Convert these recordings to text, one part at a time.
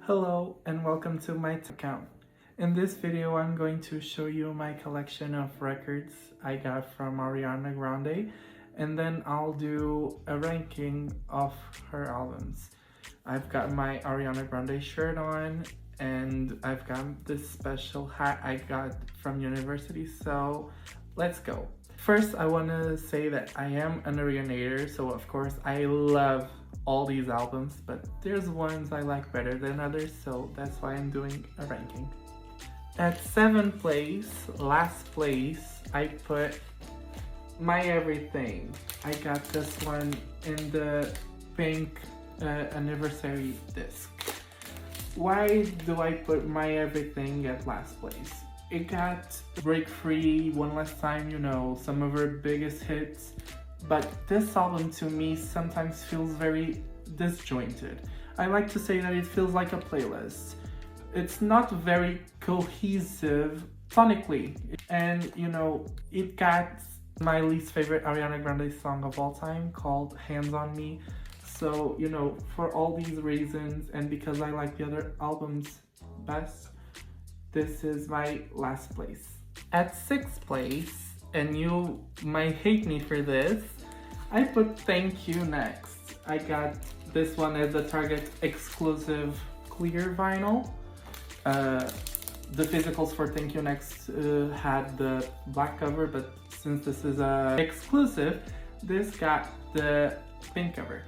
Hello and welcome to my account. In this video I'm going to show you my collection of records I got from Ariana Grande, and then I'll do a ranking of her albums. I've got my Ariana Grande shirt on and I've got this special hat I got from university, so let's go. First, I want to say that I am an Arianator, so of course I love all these albums, but there's ones I like better than others, so that's why I'm doing a ranking. At 7th place, last place, I put My Everything. I got this one in the pink anniversary disc. Why do I put My Everything at last place? It got Break Free, One Last Time, some of her biggest hits, but this album to me sometimes feels very disjointed. I like to say that it feels like a playlist. It's not very cohesive sonically, and it got my least favorite Ariana Grande song of all time called Hands on Me. So, for all these reasons and because I like the other albums best, this is my last place. At 6th place, and you might hate me for this, I put Thank You Next. I got this one as a Target exclusive clear vinyl. The physicals for Thank You Next had the black cover, but since this is a exclusive, this got the pink cover.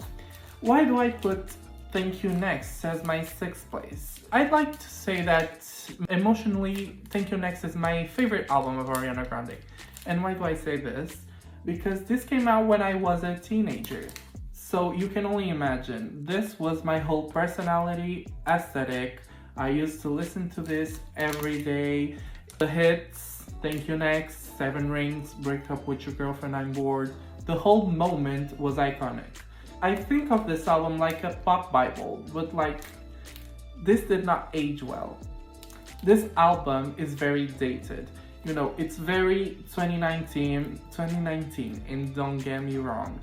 Why do I put Thank You Next as my 6th place? I'd like to say that emotionally, Thank You Next is my favorite album of Ariana Grande. And why do I say this? Because this came out when I was a teenager. So you can only imagine, this was my whole personality, aesthetic. I used to listen to this every day. The hits, Thank You Next, Seven Rings, Break Up With Your Girlfriend, I'm Bored. The whole moment was iconic. I think of this album like a pop bible, but this did not age well. This album is very dated. It's very 2019, and don't get me wrong.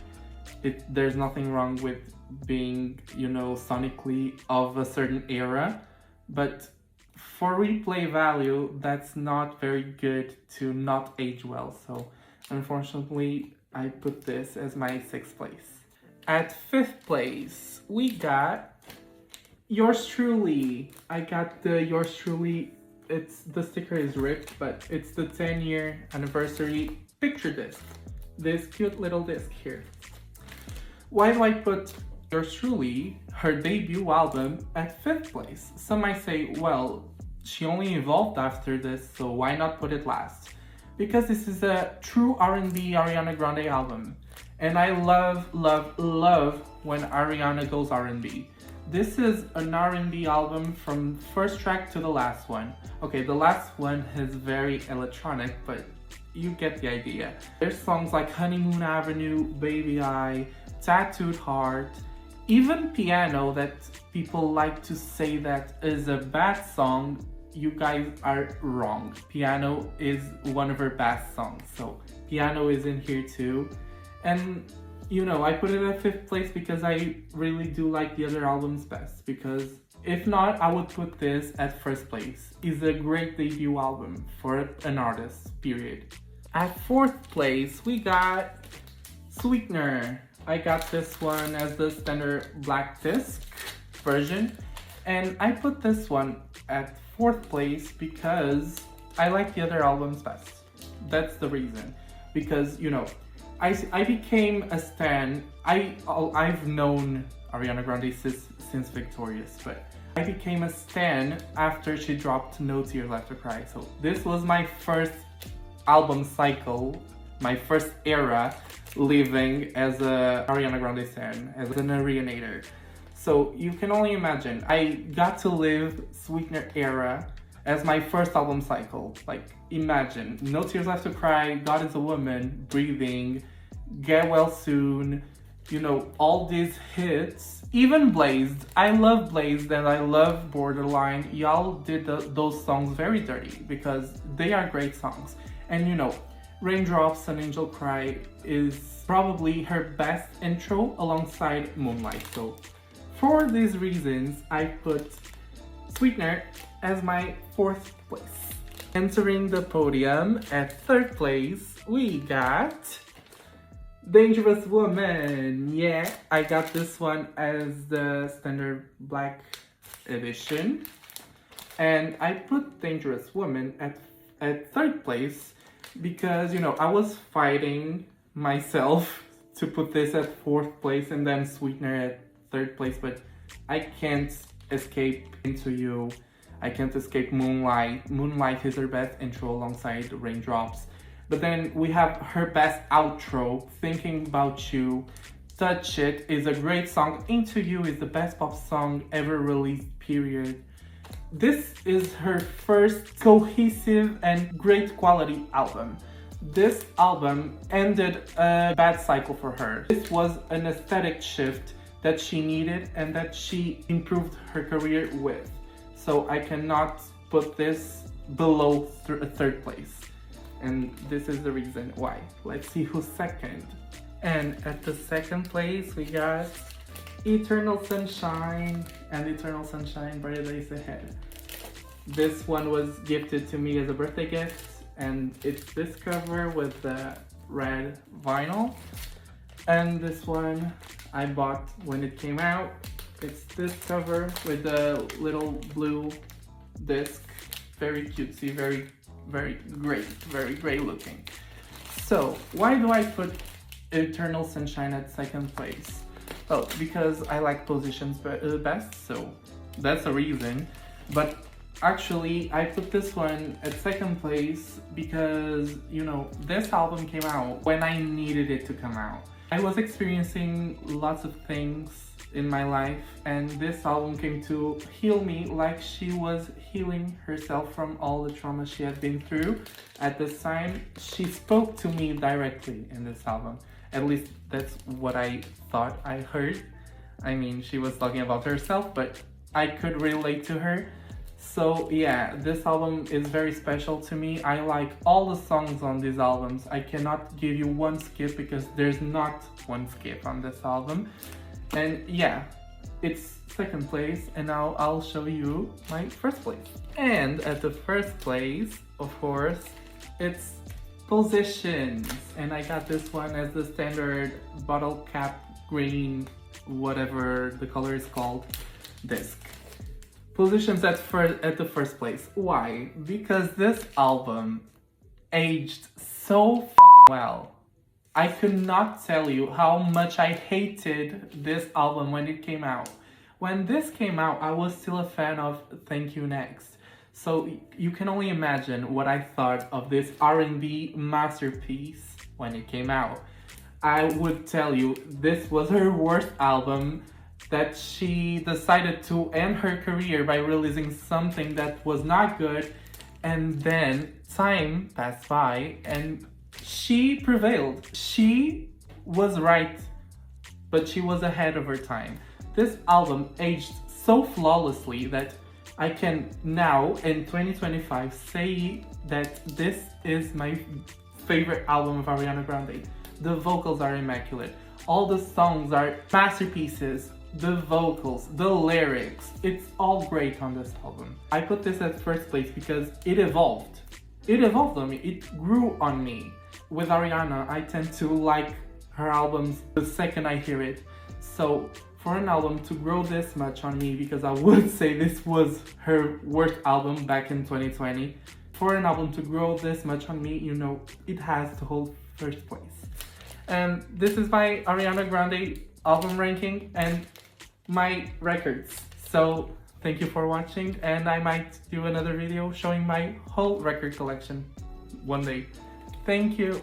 There's nothing wrong with being, sonically of a certain era, but for replay value, that's not very good to not age well. So unfortunately, I put this as my 6th place. At 5th place, we got Yours Truly. I got the Yours Truly. The sticker is ripped, but it's the 10-year anniversary picture disc. This cute little disc here. Why do I put Yours Truly, her debut album, at 5th place? Some might say, well, she only evolved after this, so why not put it last? Because this is a true R&B Ariana Grande album. And I love, love, love when Ariana goes R&B. This is an R&B album from first track to the last one. Okay, the last one is very electronic, but you get the idea. There's songs like Honeymoon Avenue, Baby I, Tattooed Heart, even Piano, that people like to say that is a bad song. You guys are wrong. Piano is one of her best songs, so Piano is in here too. And I put it at 5th place because I really do like the other albums best, because if not, I would put this at 1st place. It's a great debut album for an artist, period. At 4th place, we got Sweetener. I got this one as the standard black disc version, and I put this one at 4th place because I like the other albums best. That's the reason. Because, I became a stan. I've known Ariana Grande since Victorious, but I became a stan after she dropped No Tears Left to Cry. So this was my first album cycle, my first era living as a Ariana Grande stan, as an Arianator. So you can only imagine, I got to live Sweetener era as my first album cycle. Imagine, No Tears Left to Cry, God Is a Woman, Breathing, Get Well Soon, all these hits. Even Blazed. I love Blazed and I love Borderline. Y'all did those songs very dirty because they are great songs. And Raindrops and Angel Cry is probably her best intro alongside Moonlight. So for these reasons, I put Sweetener as my 4th place. Entering the podium at 3rd place, we got Dangerous Woman. Yeah, I got this one as the standard black edition. And I put Dangerous Woman at 3rd place because, you know, I was fighting myself to put this at 4th place and then Sweetener at 3rd place, but I can't escape Into You. I can't escape Moonlight. Moonlight is her best intro alongside Raindrops. But then we have her best outro, Thinking About You. Touch It is a great song. Into You is the best pop song ever released, period. This is her first cohesive and great quality album. This album ended a bad cycle for her. This was an aesthetic shift that she needed and that she improved her career with. So I cannot put this below a 3rd place. And this is the reason why. Let's see who's second. And at the 2nd place, we got Eternal Sunshine and Eternal Sunshine, Brighter Days Ahead. This one was gifted to me as a birthday gift, and it's this cover with the red vinyl. And this one I bought when it came out. It's this cover with the little blue disc. Very cutesy, very great looking. So why do I put Eternal Sunshine at 2nd place? Well, because I like Positions best, so that's a reason. But actually, I put this one at 2nd place because, you know, this album came out when I needed it to come out. I was experiencing lots of things in my life, and this album came to heal me like she was healing herself from all the trauma she had been through. At this time, she spoke to me directly in this album. At least that's what I thought I heard. I mean, she was talking about herself, but I could relate to her. So yeah, this album is very special to me. I like all the songs on these albums. I cannot give you one skip because there's not one skip on this album. And yeah, it's 2nd place, and now I'll show you my 1st place. And at the 1st place, of course, it's Positions. And I got this one as the standard bottle cap green, whatever the color is called, disc. Positions at the 1st place. Why? Because this album aged so fucking well. I could not tell you how much I hated this album when it came out. When this came out, I was still a fan of Thank You Next. So you can only imagine what I thought of this R&B masterpiece when it came out. I would tell you this was her worst album, that she decided to end her career by releasing something that was not good, and then time passed by and she prevailed. She was right, but she was ahead of her time. This album aged so flawlessly that I can now, in 2025, say that this is my favorite album of Ariana Grande. The vocals are immaculate. All the songs are masterpieces. The vocals, the lyrics, it's all great on this album. I put this at 1st place because it evolved. It evolved on me, it grew on me. With Ariana, I tend to like her albums the second I hear it. So for an album to grow this much on me, because I would say this was her worst album back in 2020, for an album to grow this much on me, you know, it has to hold 1st place. And this is my Ariana Grande album ranking and my records. So thank you for watching, and I might do another video showing my whole record collection one day. Thank you.